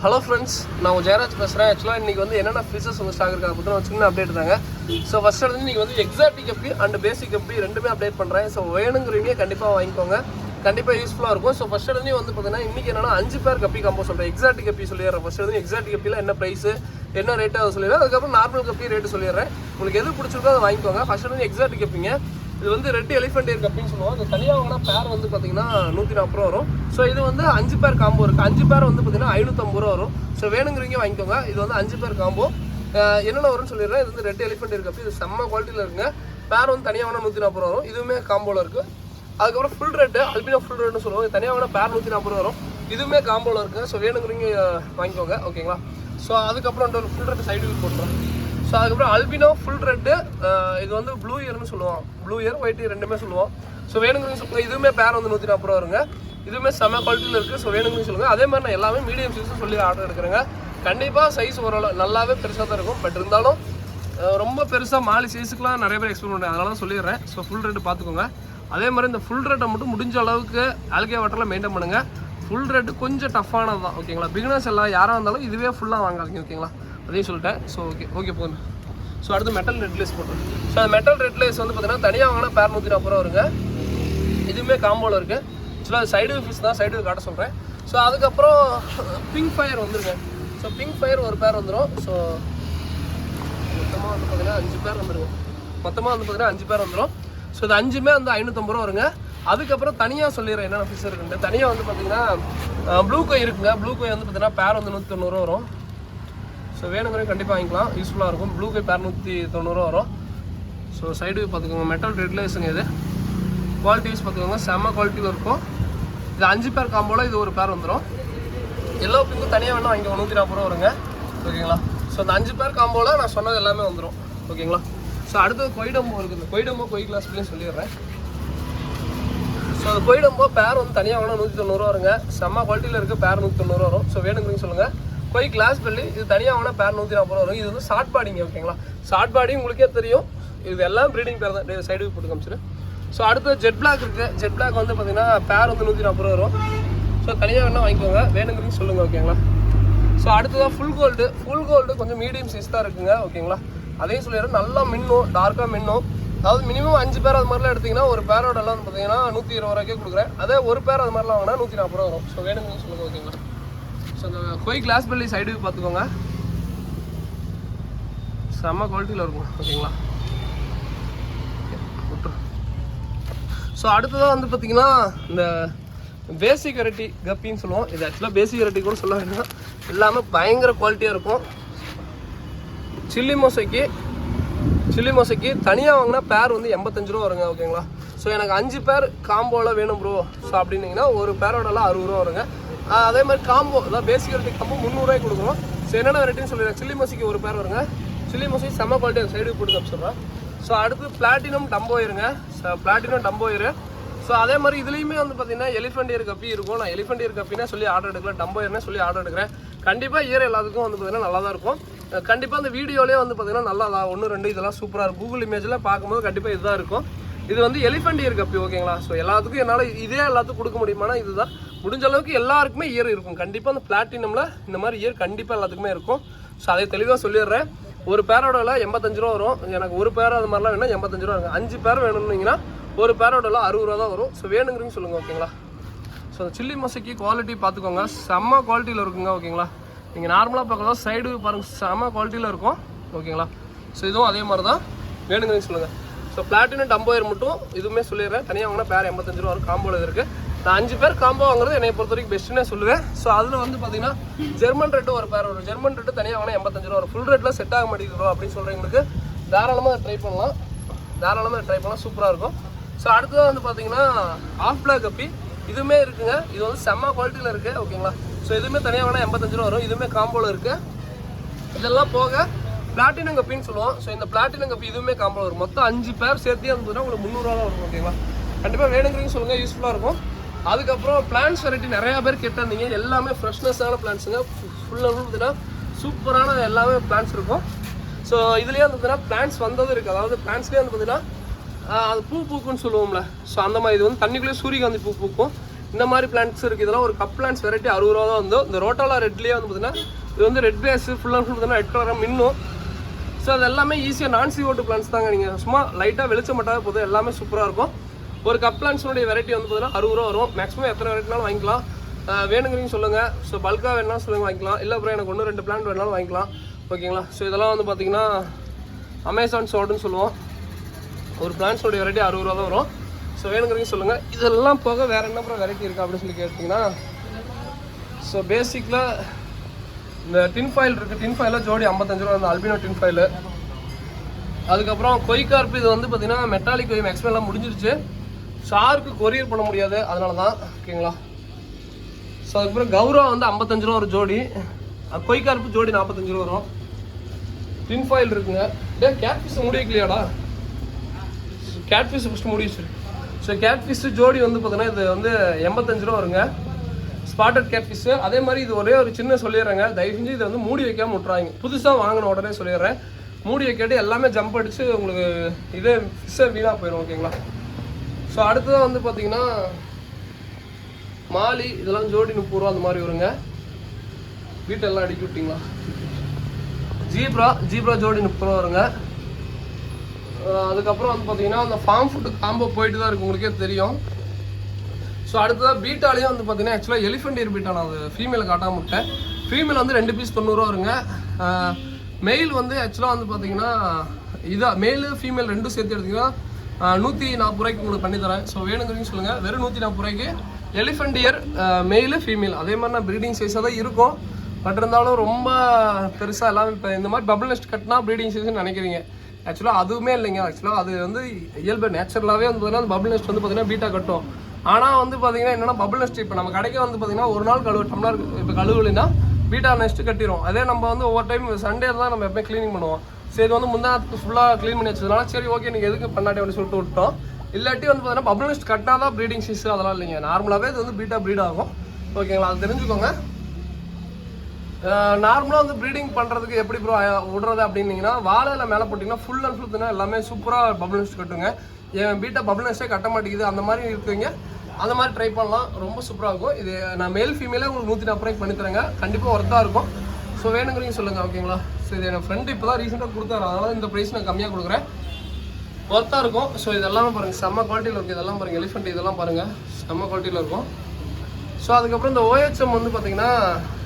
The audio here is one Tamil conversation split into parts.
ஹலோ ஃப்ரெண்ட்ஸ், நான் ஜெயராஜ் பேசுகிறேன். ஆக்சுவலாக இன்றைக்கி வந்து என்னென்ன ஃபீச்சர்ஸ் வந்து ஸ்டாக் இருக்கா அப்படின்னு ஒரு சின்ன அப்டேட் தாங்க. ஸோ ஃபஸ்ட் வந்து இன்றைக்கி வந்து எக்ஸாக்டிக் கப்பி அண்ட் பேசிக் கப்பி ரெண்டுமே அப்டேட் பண்ணுறேன். ஸோ வேணுங்கிறவங்க கண்டிப்பாக வாங்கிக்கோங்க, கண்டிப்பாக யூஸ்ஃபுல்லாக இருக்கும். ஸோ ஃபஸ்ட் வந்து பார்த்தீங்கன்னா இன்றைக்கி என்னென்னா 5 பேர் கப்பி காம்போ சொல்கிறேன். எக்ஸாக்டிக் கப்பி சொல்லிடுறேன். ஃபஸ்ட் வந்து எக்ஸாக்டிக் கப்பியில் என்ன ப்ரைஸு என்ன ரேட்டு அதை சொல்லிடுறேன். அதுக்கப்புறம் நார்மல் கப்பி ரேட்டு சொல்லிடுறேன். உங்களுக்கு எது பிடிச்சிருக்கோ அதை வாங்கிக்கோங்க. ஃபஸ்ட் வந்து எக்ஸாக்டிக் கப்பிங்க. இது வந்து ரெட் எலிஃபென்ட் இயர் கப்பின்னு சொல்லுவோம். அது தனியாக வாங்கினா பேர் வந்து பார்த்தீங்கன்னா 140 ரூபா வரும். ஸோ இது வந்து 5 பேர் காம்போ இருக்குது. 5 பேர் வந்து பார்த்தீங்கன்னா 550 ரூபா வரும். ஸோ வேணுங்கிறவங்க வாங்கிக்கோங்க. இது வந்து 5 பேர் காம்போ. என்னென்ன வரும்னு சொல்லிடுறேன். இது வந்து ரெட் எலிஃபென்ட் இயர் கப்பி. இது செம்ம குவாலிட்டியில் இருக்குங்க. பேர் வந்து தனியாக வாங்கினா 140 ரூபா வரும். இதுவுமே காம்போவில் இருக்குது. அதுக்கப்புறம் ஃபுல் ரெட்டு அல்பினோ ஃபுல் ரெட்னு சொல்லுவோம். இது தனியாக வாங்கினா பேர் 140 ரூபா வரும். இதுவுமே காம்போவில் இருக்குது. ஸோ வேணுங்கிறவங்க வாங்கிக்கோங்க, ஓகேங்களா. ஸோ அதுக்கப்புறம் ஒரு ஃபுல் ரெட் சைடு போட்டுறோம். ஸோ அதுக்கப்புறம் அல்பினோ ஃபுல் ரெட்டு, இது வந்து ப்ளூ இயர்னு சொல்லுவோம். ப்ளூ இயர் ஒயிட் இயர் ரெண்டுமே சொல்லுவோம். ஸோ வேணுங்கிறவங்க சொல்லுங்கள். இதுவுமே பேர் வந்து 140 ரூபா வருங்க. இதுவுமே செம்ம குவாலிட்டியில் இருக்குது. ஸோ வேணுங்கிறவங்க சொல்லுங்கள். அதே மாதிரி நான் எல்லாமே மீடியம் சைஸும் சொல்லி ஆர்டர் எடுக்கிறேங்க. கண்டிப்பாக சைஸ் ஓரளவு நல்லாவே பெருசாக தான் இருக்கும். பட் இருந்தாலும் ரொம்ப பெருசாக மாலி சைஸுக்குலாம் நிறைய பேர் எக்ஸ்பெக்ட் பண்ணுறேன். அதனால தான் சொல்லிடுறேன். ஸோ ஃபுல் ரெட்டு பார்த்துக்கோங்க. அதே மாதிரி இந்த ஃபுல் ரெட்டை மட்டும் முடிஞ்ச அளவுக்கு ஆல்கே வாட்டரில் மெயின்டைன் பண்ணுங்கள். ஃபுல் ரெட்டு கொஞ்சம் டஃப்பானது தான், ஓகேங்களா. பிகினர்ஸ் எல்லாம் யாராக இருந்தாலும் இதுவே ஃபுல்லாக வாங்காதீங்க, ஓகேங்களா. அதையும் சொல்லிட்டேன். ஸோ ஓகே போதும். ஸோ அடுத்து மெட்டல் ரெட் லேஸ் போட்டுருங்க. ஸோ அந்த மெட்டல் ரெட் லேஸ் வந்து பார்த்தீங்கன்னா தனியாக வாங்கினா பேர் 140 ரூபா வருங்க. இதுவுமே காம்போவில் இருக்குது. ஸோ அது சைடு ஃபீஸ் தான், சைடு காட்ட சொல்கிறேன். ஸோ அதுக்கப்புறம் பிங்க் ஃபயர் வந்துருங்க. ஸோ பிங்க் ஃபயர் ஒரு பேர் வந்துடும். ஸோ மொத்தமாக வந்து பார்த்தீங்கன்னா 5 பேர் வந்துருங்க. மொத்தமாக வந்து பார்த்தீங்கன்னா 5 பேர் வந்துடும். ஸோ இது 5மே வந்து 550 ரூபா வருங்க. அதுக்கப்புறம் தனியாக சொல்லிடுறேன் என்னென்ன ஃபீஸ் இருக்குன்ட்டு. தனியாக வந்து பார்த்தீங்கன்னா ப்ளூ கோய் இருக்குங்க. ப்ளூ கோய் வந்து பார்த்தீங்கன்னா பேர் வந்து 190 ரூபா வரும். ஸோ வேணுங்கிறவங்க கண்டிப்பாக வாங்கிக்கலாம், யூஸ்ஃபுல்லாக இருக்கும். ப்ளூ கை பேர் 190 ரூபா வரும். ஸோ சைடு பார்த்துக்கோங்க. மெட்டல் ரெட் லேஸுங்க. இது குவாலிட்டி வைஸ் பார்த்துக்கோங்க, செம்ம குவாலிட்டியில் இருக்கும். இது 5 பேர் காம்போவில் இது ஒரு பேர் வந்துடும். எல்லோ பிங்க்கும் தனியாக வேணும் வாங்கிக்கோங்க. 140 ரூபா வருங்க, ஓகேங்களா. ஸோ அந்த 5 பேர் காம்போவில் நான் சொன்னது எல்லாமே வந்துடும், ஓகேங்களா. ஸோ அடுத்தது கொய்டம்போ இருக்குது. கொய்டம்போ கொய் கிளாஸ்லேயும் சொல்லிடுறேன். ஸோ அது கொய்டம்போ பேர் வந்து தனியாக வேணும் 190 ரூபா வருங்க. செம்ம குவாலிட்டியில் இருக்குது. பேர் 190 ரூபா வரும். ஸோ வேணுங்கிறீங்க சொல்லுங்கள். கொய் கிளாஸ் பெல்லி இது தனியாக வாங்கினா பேர் 140 ரூபா வரும். இது வந்து ஷார்ட் பாடிங்க, ஓகேங்களா. ஷார்ட் பாடி உங்களுக்கே தெரியும். இது எல்லாம் ப்ரீடிங் பேர் தான். சைடு போட்டு காமிச்சிரு. ஸோ அடுத்து ஜெட் பிளாக் இருக்குது. ஜெட் பிளாக் வந்து பார்த்தீங்கன்னா பேர் வந்து 140 ரூபா வரும். ஸோ தனியாக வேணால் வாங்கிக்கோங்க, வேணுங்கிறீங்க சொல்லுங்கள், ஓகேங்களா. ஸோ அடுத்ததான் ஃபுல் கோல்டு. ஃபுல் கோல்டு கொஞ்சம் மீடியம் சைஸ் தான் இருக்குங்க, ஓகேங்களா. அதையும் சொல்லிடுறேன். நல்லா மின்னும், டார்க்காக மின்னும். அதாவது மினிமம் 5 பேர் அது மாதிரிலாம் எடுத்திங்கன்னா ஒரு பேரோட எல்லாம் வந்து பார்த்தீங்கன்னா 120 ரூபாய்க்கே கொடுக்குறேன். அதே ஒரு பேர் அது மாதிரிலாம் வாங்கினா 140 ரூபா வரும். ஸோ வேணுங்கிறீங்க சொல்லுங்கள், ஓகேங்களா. ஸோ அந்த கொய் கிளாஸ் பெல்லி சைடு பார்த்துக்கோங்க, செம்ம குவாலிட்டியில் இருக்கும், ஓகேங்களா. ஸோ அடுத்ததாக வந்து பார்த்தீங்கன்னா இந்த பேசிக் வெரைட்டி கப்பின்னு சொல்லுவோம். இது ஆக்சுவலாக பேசிக் வெரைட்டி கூட சொல்ல வேண்டாம், எல்லாமே பயங்கர குவாலிட்டியாக இருக்கும். சில்லி மோசைக்கு தனியாக வாங்கினா பேர் வந்து 85 ரூபா வருங்க, ஓகேங்களா. ஸோ எனக்கு 5 பேர் காம்போவில் வேணும் ப்ரோ. ஸோ அப்படின்னீங்கன்னா ஒரு பேரோடலாம் 60 ரூபா வருங்க. அதே மாதிரி காம்போ, அதாவது பேசிக் வெரைட்டி காம்போ 300 ரூபாய்க்கு கொடுக்குறோம். ஸோ என்னென்ன வெரைட்டின்னு சொல்லிடுறேன். சில்லி மோசிக்கு ஒரு பேர் வருங்க. சில்லி மோசி செம்ம குவாலிட்டி சைடு போட்டு காமிச்சிடுறேன். ஸோ அடுத்து பிளாட்டினம் டம்போ இருங்க. ஸோ பிளாட்டினம் டம்போ இரு. ஸோ அதே மாதிரி இதுலேயுமே வந்து பார்த்தீங்கன்னா எலிஃபென்ட் இயர் கப்பி இருக்கும். நான் எலிஃபென்ட் இயர் கப்பினா சொல்லி ஆர்டர் எடுக்கிறேன், டம்போ இயர்னே சொல்லி ஆர்டர் எடுக்கிறேன். கண்டிப்பாக இயர் எல்லாத்துக்கும் வந்து பார்த்தீங்கன்னா நல்லா தான் இருக்கும். கண்டிப்பாக அந்த வீடியோலேயே வந்து பார்த்தீங்கன்னா நல்லா 1 2 இதெல்லாம் சூப்பராக இருக்கும். கூகுள் இமேஜில் பார்க்கும்போது கண்டிப்பாக இதுதான் இருக்கும். இது வந்து எலிஃபென்ட் இயர் கப்பி, ஓகேங்களா. ஸோ எல்லாத்துக்கும் என்னால் இதே எல்லாத்துக்கும் கொடுக்க முடியுமானா இதுதான். முடிஞ்ச அளவுக்கு எல்லாருக்குமே இயர் இருக்கும். கண்டிப்பாக அந்த பிளாட்டினமில் இந்த மாதிரி இயர் கண்டிப்பாக எல்லாத்துக்குமே இருக்கும். ஸோ அதை தெளிவாக சொல்லிடுறேன். ஒரு பேரோட 85 ரூபா வரும். எனக்கு ஒரு பேர் அது மாதிரிலாம் வேணும் 85 ரூபா இருக்கும். 5 பேர் வேணும்னீங்கன்னா ஒரு பேரோட 60 ரூபா தான் வரும். ஸோ வேணுங்கிறீங்க சொல்லுங்கள், ஓகேங்களா. ஸோ சில்லி மொசைக்கு குவாலிட்டி பார்த்துக்கோங்க, செம்ம குவாலிட்டியில் இருக்குங்க, ஓகேங்களா. நீங்கள் நார்மலாக பார்க்கலாம், சைடு பாருங்கள், செம்ம குவாலிட்டியில் இருக்கும், ஓகேங்களா. ஸோ இதுவும் அதே மாதிரி தான், வேணுங்கிறீங்க சொல்லுங்கள். ஸோ பிளாட்டினம் டம்போயர் மட்டும் இதுவுமே சொல்லிடுறேன். தனியாக வாங்கினா பேர் 85 ரூபா வரும். காம்போவில் இருக்குது. நான் 5 பேர் காம்போ வாங்குறது என்னை பொறுத்த வரைக்கும் பெஸ்ட்டுன்னே சொல்லுவேன். ஸோ அதில் வந்து பார்த்தீங்கன்னா ஜெர்மன் ரெட்டு ஒரு பேர் வரும். ஜெர்மன் ரெட்டு தனியாக வாங்கினா 85 ரூபா வரும். ஃபுல் ரேட்டில் செட் ஆக மாட்டேங்குது அப்படின்னு சொல்கிறவங்களுக்கு தாராளமாக ட்ரை பண்ணலாம், சூப்பராக இருக்கும். ஸோ அடுத்ததாக வந்து பார்த்தீங்கன்னா ஆஃப் பிளாக் கப்பி இதுவுமே இருக்குங்க. இது வந்து செம்ம குவாலிட்டியில் இருக்குது, ஓகேங்களா. ஸோ இதுவுமே தனியாக வேணால் 85 ரூபா வரும். இதுவுமே காம்போவில் இருக்குது. இதெல்லாம் போக பிளாட்டினம் கப்பின்னு சொல்லுவோம். ஸோ இந்த பிளாட்டினம் கப்பி இதுவுமே காம்போவில் வரும். மொத்தம் 5 பேர் சேர்த்தே இருந்ததுன்னா உங்களுக்கு 300 ரூபா தான் வரும், ஓகேங்களா. கண்டிப்பாக வேணுங்கிறீங்க சொல்லுங்கள், யூஸ்ஃபுல்லாக இருக்கும். அதுக்கப்புறம் பிளான்ஸ் வெரைட்டி நிறையா பேர் கேட்டிருந்தீங்க. எல்லாமே ஃப்ரெஷ்னஸான பிளான்ஸுங்க. ஃபுல்லாக பார்த்தீங்கன்னா சூப்பரான எல்லாமே பிளான்ஸ் இருக்கும். ஸோ இதுலேயே வந்து பார்த்தீங்கன்னா பிளான்ஸ் வந்தது இருக்குது. அதாவது பிளான்ஸ்லேயே வந்து பார்த்தீங்கன்னா அது பூ பூக்குன்னு சொல்லுவோம்ல. ஸோ அந்த மாதிரி இது வந்து தண்ணிக்குள்ளேயே சூரியகாந்தி பூ பூக்கும். இந்த மாதிரி பிளான்ட்ஸ் இருக்குது. இதெல்லாம் ஒரு கப் பிளான்ட்ஸ் வெரைட்டி 60 ரூபா தான் வந்து. இந்த ரோட்டோலா ரெட்லேயே வந்து பார்த்தீங்கன்னா இது வந்து red base full and full பார்த்தீங்கன்னா ரெட் கலராக மின்னும். ஸோ அது எல்லாமே ஈஸியாக non-CO2 பிளான்ஸ் தாங்க. நீங்கள் சும்மா லைட்டாக வெளிச்சம் மட்டும் போது எல்லாமே சூப்பராக இருக்கும். ஒரு கப் பிளான்ட்ஸோடைய வெரைட்டி வந்து பார்த்தீங்கன்னா 60 ரூபா வரும். மேக்ஸிமம் எத்தனை வெரைட்டினாலும் வாங்கிக்கலாம். வேணுங்கிறீங்க சொல்லுங்கள். ஸோ பல்காக வேணாலும் சொல்லுங்கள் வாங்கிக்கலாம். இல்லை அப்புறம் எனக்கு 1-2 பிளான்ட் வேணாலும் வாங்கிக்கலாம். ஓகேங்களா? ஸோ இதெல்லாம் வந்து பார்த்தீங்கன்னா அமேசான் ஷார்ட்னு சொல்லுவோம். ஒரு பிளான்ட்ஸோடைய வெரைட்டி 60 ரூபா தான் வரும். ஸோ வேணுங்கிறீங்க சொல்லுங்கள். இதெல்லாம் போக வேறு என்ன அப்புறம் வெரைட்டி இருக்குது அப்படின்னு சொல்லி கேட்டிங்கன்னா, ஸோ பேசிக்கில் இந்த டின் ஃபாயில் இருக்குது. டின் ஃபாயில் ஜோடி 55 ரூபா அந்த அல்பினோ டின் ஃபாயில். அதுக்கப்புறம் கொய்கார்ப்பு இது வந்து பார்த்தீங்கன்னா மெட்டாலிக் கொய் மேக்ஸிமம் எல்லாம் முடிஞ்சிருச்சு. ஷார்க்கு கொரியர் பண்ண முடியாது, அதனால தான். ஓகேங்களா? ஸோ அதுக்கப்புறம் கௌரவா வந்து 55 ரூபா ஒரு ஜோடி. கொய்கார்ப்பு ஜோடி 45 ரூபா வரும். டின் ஃபாயில் இருக்குங்க. கேட்ஃபிஷ் முடி வைக்கலையாடா? கேட்ஃபிஷ் ஃபஸ்ட்டு முடி வச்சிருக்கு. ஸோ கேட்ஃபிஷ் ஜோடி வந்து பார்த்தீங்கன்னா இது வந்து 85 ரூபா வருங்க. Spotted catfish. அதே மாதிரி இது ஒரே ஒரு சின்ன சொல்லிடுறேங்க, தயவு செஞ்சு இதை வந்து மூடி வைக்காமல் விட்றாங்க. புதுசாக வாங்கின உடனே சொல்லிடுறேன், மூடி வைக்காட்டி எல்லாமே ஜம்ப் அடித்து உங்களுக்கு இதே ஃபிஷ்ஷை வீணாக போயிடும். ஓகேங்களா? ஸோ அடுத்ததாக வந்து பார்த்தீங்கன்னா மாலி இதெல்லாம் ஜோடி 30 ரூபா அந்த மாதிரி வருங்க. வீட்டெல்லாம் அடிக்கி விட்டிங்களா? ஜீப்ரா ஜோடி 30 ரூபா வருங்க. அதுக்கப்புறம் வந்து பார்த்தீங்கன்னா அந்த ஃபார்ம் ஃபுட்டு காம்போ போயிட்டு தான் இருக்குது, உங்களுக்கே தெரியும். ஸோ அடுத்ததாக பீட்டாலேயும் வந்து பார்த்தீங்கன்னா ஆக்சுவலாக எலிஃபென்ட் இயர் பீட்டா நான் அது ஃபீமேலை காட்டாமல் விட்டேன். ஃபீமேல் வந்து 2 பீஸ் 90 ரூபா வருங்க. மெயில் வந்து ஆக்சுவலாக வந்து பார்த்தீங்கன்னா இதாக மேலு ஃபீமேல் ரெண்டும் சேர்த்து எடுத்திங்கன்னா 140 ரூபாய்க்கு உங்களுக்கு பண்ணித்தரேன். ஸோ வேணுங்கிறீங்க சொல்லுங்கள். வெறும் 140 ரூபாய்க்கு எலிஃபென்ட் இயர் மெயிலு ஃபீமேல். அதே மாதிரி நான் ப்ரீடிங் சைஸாக தான் இருக்கும். பட் இருந்தாலும் ரொம்ப பெருசாக எல்லாமே இப்போ இந்த மாதிரி பபிள் நெஸ்ட் கட்டினா ப்ரீடிங் சைஸ்ன்னு நினைக்கிறீங்க. ஆக்சுவலாக அதுவுமே இல்லைங்க. ஆக்சுவலாக அது வந்து இயல்பு நேச்சுரலாகவே வந்து பார்த்தீங்கன்னா பபிள் நெஸ்ட் வந்து பார்த்தீங்கன்னா பீட்டா கட்டும். ஆனால் வந்து பார்த்தீங்கன்னா என்னென்னா பபிள் நெஸ்ட் இப்போ நம்ம கடைக்கு வந்து பார்த்தீங்கன்னா ஒரு நாள் டம்ளர் இப்போ கழுவுலைன்னா பீட்டா நெஸ்ட் கட்டிடும். அதே நம்ம வந்து ஒவ்வொரு டைம் சண்டே தான் நம்ம எப்போயும் க்ளீனிங் பண்ணுவோம். சரி வந்து முந்தானத்துக்கு ஃபுல்லாக க்ளீன் பண்ணி வச்சதுனால சரி ஓகே நீங்கள் எதுக்கு பண்ணாட்டி அப்படின்னு சொல்லிட்டு விட்டோம். இல்லாட்டி வந்து பார்த்தீங்கன்னா பபிள் நெஸ்ட் கட்டினா தான் ப்ரீடிங் சைஸ் அதெல்லாம் இல்லைங்க. நார்மலாகவே இது வந்து பீட்டா ப்ரீட் ஆகும். ஓகேங்களா? அது தெரிஞ்சுக்கோங்க. நார்மலாக வந்து ப்ரீடிங் பண்ணுறதுக்கு எப்படி ப்ரோ விடுறது அப்படின்னீங்கன்னா, வாழையில் மேலே போட்டிங்கன்னா ஃபுல் அண்ட் ஃபுல் எல்லாமே சூப்பராக பபிள் நெஸ்ட் கட்டுங்க. என் பீட்டா பபிள் நெஸ்ட்டே கட்ட மாட்டேங்குது அந்த மாதிரி இருக்குங்க. அந்த மாதிரி ட்ரை பண்ணலாம், ரொம்ப சூப்பராக இருக்கும். இது நான் மேல் ஃபீமேலே உங்களுக்கு 140 ரூபாய்க்கு பண்ணித்தரேங்க. கண்டிப்பாக ஒர்த்தாக இருக்கும். ஸோ வேணுங்கிறீங்க சொல்லுங்கள். ஓகேங்களா? சரி, என் ஃப்ரெண்டு இப்போ தான் ரீசெண்டாக கொடுத்தாரு, அதனால் இந்த ப்ரைஸ் நான் கம்மியாக கொடுக்குறேன். ஒர்த்தாக இருக்கும். ஸோ இதெல்லாமே பாருங்கள், செம்ம குவாலிட்டியில் இருக்குது. இதெல்லாம் பாருங்கள், எலிஃபெண்ட் இதெல்லாம் பாருங்கள், செம்ம குவாலிட்டியில் இருக்கும். ஸோ அதுக்கப்புறம் இந்த OHM வந்து பார்த்தீங்கன்னா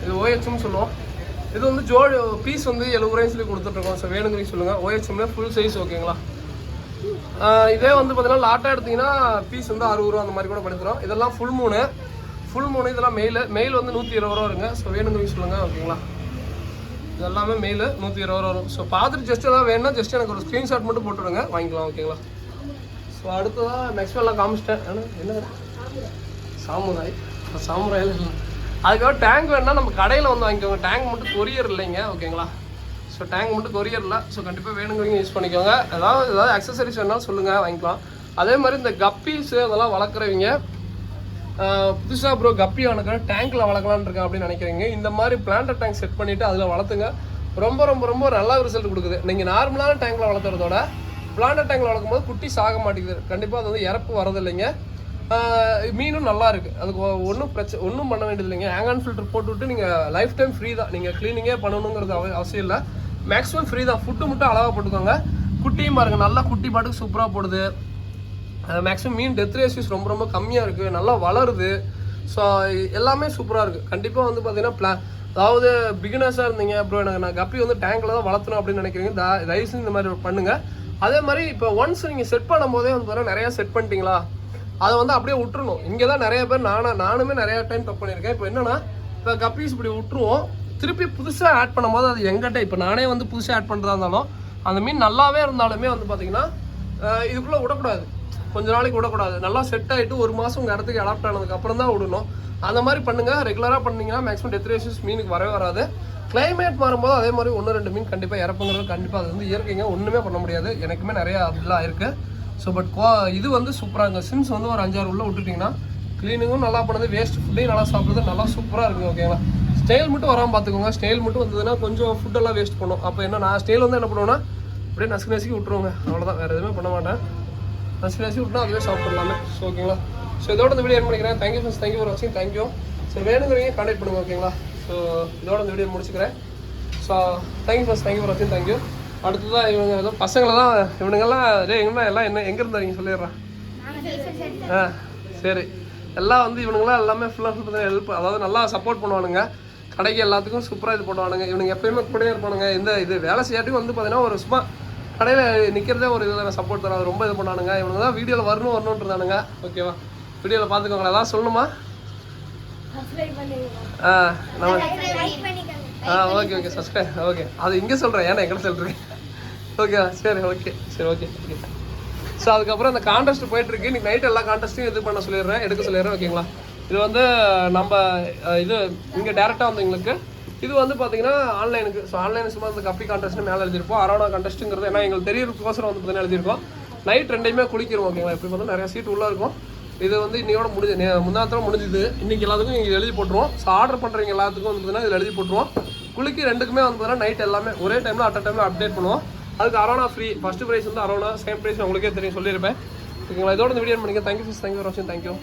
இது OHM சொல்லுவோம். இது வந்து ஜோடி பீஸ் வந்து 70 ரூபாய்னு சொல்லி கொடுத்துட்ருக்கோம். ஸோ வேணுங்கிறீங்க சொல்லுங்கள். OHMல ஃபுல் சைஸ். ஓகேங்களா? இதே வந்து பார்த்தீங்கன்னா லாட்டாக எடுத்திங்கன்னா பீஸ் வந்து 60 ரூபா அந்த மாதிரி கூட பண்ணித்தரோம். இதெல்லாம் ஃபுல் மூணு இதெல்லாம் மெயில் வந்து 120 ரூபா வருங்க. ஸோ வேணுங்கிறீங்க சொல்லுங்கள். ஓகேங்களா? இதெல்லாமே மெயில் 120 ரூபா வரும். ஸோ பார்த்துட்டு ஜஸ்ட் எதாவது வேணும்னா ஜஸ்ட் எனக்கு ஒரு ஸ்க்ரீன்ஷாட் மட்டும் போட்டுவிடுங்க, வாங்கிக்கலாம். ஓகேங்களா? ஸோ அடுத்ததாக மேக்ஸிமம் எல்லாம் காமிச்சிட்டேன். என்ன சாமுராயில் இல்லை. அதுக்கப்புறம் டேங்க் வேணுன்னா நம்ம கடையில் வந்து வாங்கிக்கோங்க. டேங்க் மட்டும் கொரியர் இல்லைங்க. ஓகேங்களா? ஸோ டேங்க் மட்டும் கொரியர் இல்லை. ஸோ கண்டிப்பாக வேணுங்கிறீங்க யூஸ் பண்ணிக்கோங்க. ஏதாவது அக்சசரிஸ் வேணாலும் சொல்லுங்கள், வாங்கிக்கலாம். அதே மாதிரி இந்த கப்பீஸு அதெல்லாம் வளர்க்குறவங்க புதுசாக ப்ரோ கப்பி வளர்க்குறேன் டேங்க்கில் வளர்க்கலான்னு இருக்கேன் அப்படின்னு நினைக்கிறீங்க. இந்த மாதிரி பிளான்டர் டேங்க் செட் பண்ணிவிட்டு அதில் வளர்த்துங்க. ரொம்ப ரொம்ப ரொம்ப நல்ல ரிசல்ட் கொடுக்குது. நீங்கள் நார்மலான டேங்கில் வளர்த்துறதோட பிளான்டர் டேங்கில் வளர்க்கும் போது குட்டி சாக மாட்டேங்குது. கண்டிப்பாக அது வந்து இறப்பு வரதில்லைங்க. மீனும் நல்லா இருக்குது. அதுக்கு ஒன்றும் பண்ண வேண்டியது இல்லைங்க. ஹேங் ஆன் ஃபில்டர் போட்டுவிட்டு நீங்கள் லைஃப் டைம் ஃப்ரீ தான். நீங்கள் க்ளீனிங்கே பண்ணணுங்கிறது அவசியம் இல்லை. மேக்ஸிமம் ஃப்ரீ தான். ஃபுட்டு மட்டும் அளவாக போட்டுக்கோங்க. குட்டியும் பாருங்கள், நல்லா குட்டி பாட்டுக்கு சூப்பராக போடுது. மேக்ஸிமம் மீன் டெத் ரேஷியோஸ் ரொம்ப ரொம்ப கம்மியாக இருக்குது, நல்லா வளருது. ஸோ எல்லாமே சூப்பராக இருக்குது. கண்டிப்பாக வந்து பார்த்தீங்கன்னா அதாவது பிகினர்ஸாக இருந்தீங்க அப்புறம் எனக்கு நான் கப்பி வந்து டேங்கில் தான் வளர்த்தணும் அப்படின்னு நினைக்கிறீங்க, தயவுசெய்து இந்த மாதிரி பண்ணுங்கள். அதே மாதிரி இப்போ ஒன்ஸ் நீங்கள் செட் பண்ணும் போதே வந்து பார்த்தீங்கன்னா நிறையா செட் பண்ணிட்டீங்களா, அதை வந்து அப்படியே விட்டுருணும். இங்கே தான் நிறைய பேர் நானுமே நிறையா டைம் தப்பு பண்ணியிருக்கேன். இப்போ என்னென்னா இப்போ கப்பீஸ் இப்படி விட்டுருவோம், திருப்பி புதுசாக ஆட் பண்ணும்போது அது எங்கிட்ட இப்போ நானே வந்து புதுசாக ஆட் பண்ணுறதா இருந்தாலும் அந்த மீன் நல்லாவே இருந்தாலுமே வந்து பார்த்தீங்கன்னா இதுக்குள்ளே விடக்கூடாது. கொஞ்ச நாளைக்கு விடக்கூடாது. நல்லா செட் ஆகிட்டு ஒரு மாதம் உங்கள் இடத்துக்கு அடாப்ட் ஆனதுக்கப்புறம் தான் விடணும். அந்த மாதிரி பண்ணுங்கள். ரெகுலராக பண்ணிங்கன்னா மேக்ஸிமம் டெத் ரேஷியோஸ் மீனுக்கு வரவே வராது. கிளைமேட் மாறும்போது அதே மாதிரி 1-2 மீன் கண்டிப்பாக இறப்புங்கிறது கண்டிப்பாக அது வந்து இயற்கைங்க, ஒன்றுமே பண்ண முடியாது. எனக்குமே நிறையா அப்படிலாம் இருக்குது. ஸோ பட் இது வந்து சூப்பராக இருக்குது. சிம்ஸ் வந்து ஒரு 5-6 உள்ள விட்டுட்டிங்கன்னா க்ளீனிங்கும் நல்லா பண்ணுது, வேஸ்ட் ஃபுட்டையும் நல்லா சாப்பிட்றது நல்லா சூப்பராக இருக்குங்க. ஓகேங்களா? ஸ்டைல் மட்டும் வராமல் பார்த்துக்கோங்க. ஸ்டைல் மட்டும் வந்ததுன்னா கொஞ்சம் ஃபுட்டெல்லாம் வேஸ்ட் பண்ணும். அப்போ என்ன நான் ஸ்டைல் வந்து என்ன பண்ணுவேன்னா அப்படியே நசுக்கி விட்டுருவோங்க, அவ்வளோதான், வேறு எதுவுமே பண்ண மாட்டேன். நசுக்கி விட்டுனா அதுவே சாப்பிட்லாமே. ஸோ ஓகேங்களா? ஸோ இதோட இந்த வீடியோ பண்ணிக்கிறேன். தேங்க்யூ ஃப்ரெண்ட்ஸ், தேங்க்யூ ஃபார் வாட்சிங், தேங்க்யூ. ஸோ வேணுங்கிறீங்க கான்டாக்ட் பண்ணுங்க, ஓகேங்களா? ஸோ இதோட இந்த வீடியோ முடிச்சுக்கிறேன். So thank you friends, thank you for வாட்சிங், தேங்க்யூ. அடுத்ததான் இவங்க ஏதோ பசங்களை தான் இவனுங்கெல்லாம் எங்கன்னா எல்லாம் என்ன எங்கே இருந்தாங்க சொல்லிடுறான். சரி, எல்லாம் வந்து இவனுங்களாம் எல்லாமே ஃபுல்லாக பார்த்தீங்கன்னா ஹெல்ப், அதாவது நல்லா சப்போர்ட் பண்ணுவானுங்க கடைக்கு, எல்லாத்துக்கும் சூப்பராக இது பண்ணுவானுங்க. இவனுங்க எப்பயுமே கூடயே இருப்பானுங்க. இந்த இது வேலை செய்யாட்டியும் வந்து பார்த்தீங்கன்னா ஒரு சும்மா கடையில் நிற்கிறதே ஒரு இதில் சப்போர்ட் தராது, ரொம்ப இது பண்ணுவானுங்க. இவனுங்க தான் வீடியோவில் வரணுன்றானுங்க, ஓகேவா? வீடியோவில் பார்த்துக்கோங்களேன். ஏதாவது சொல்லணுமா? Okay subscribe, okay. அது இங்கே சொல்கிறேன், ஏன்னா எங்கே சொல்கிறேன், ஓகே. சரி, ஓகே. ஸோ அதுக்கப்புறம் இந்த கான்டெஸ்ட் போயிட்டுருக்கு. இன்றைக்கி நைட் எல்லா கான்டெஸ்ட்டையும் இது பண்ண சொல்லிடுறேன், எடுக்க சொல்லிடுறேன், ஓகேங்களா? இது வந்து நம்ம இது இங்கே டேரெக்டாக வந்து எங்களுக்கு இது வந்து பார்த்தீங்கன்னா ஆன்லைனுக்கு. ஸோ ஆன்லைன் சும்மா இந்த கப்பி கான்டெஸ்ட்னு மேலே எழுதியிருப்போம். அரோனா கான்டெஸ்ட்டுங்கிறது ஏன்னா எங்களுக்கு தெரியறதுக்கோசரம் வந்து பார்த்தீங்கன்னா எழுதியிருக்கோம். நைட் 2டைமே குளிக்கிறோம், ஓகேங்களா? எப்படி பார்த்தா நிறையா சீட் உள்ளே இருக்கும். இது வந்து இன்னையோட முன்னாத்தரம் முடிஞ்சுது. இன்றைக்கி எல்லாத்துக்கும் இங்கே எழுதி போட்டுருவோம். ஸோ ஆர்டர் பண்ணுறவங்க எல்லாத்துக்கும் வந்து பார்த்தீங்கன்னா இதில் எழுதி போட்டுருவோம். குளிக்கு 2க்குமே வந்து பார்த்தீங்கன்னா நைட் எல்லாமே ஒரே டைமில் டைமில் அப்டேட் பண்ணுவோம். அதுக்கு அரோனா ஃப்ரீ. ஃபஸ்ட்டு ப்ரைஸ் வந்து அரோனா, சேம் ப்ரைஸ் உங்களுக்கே தெரியும், சொல்லியிருப்பேன், ஓகேங்களா? இதோட இந்த வீடியோ பண்ணிக்க. தேங்க்யூ ஃபார் வாட்சிங், தேங்க்யூ.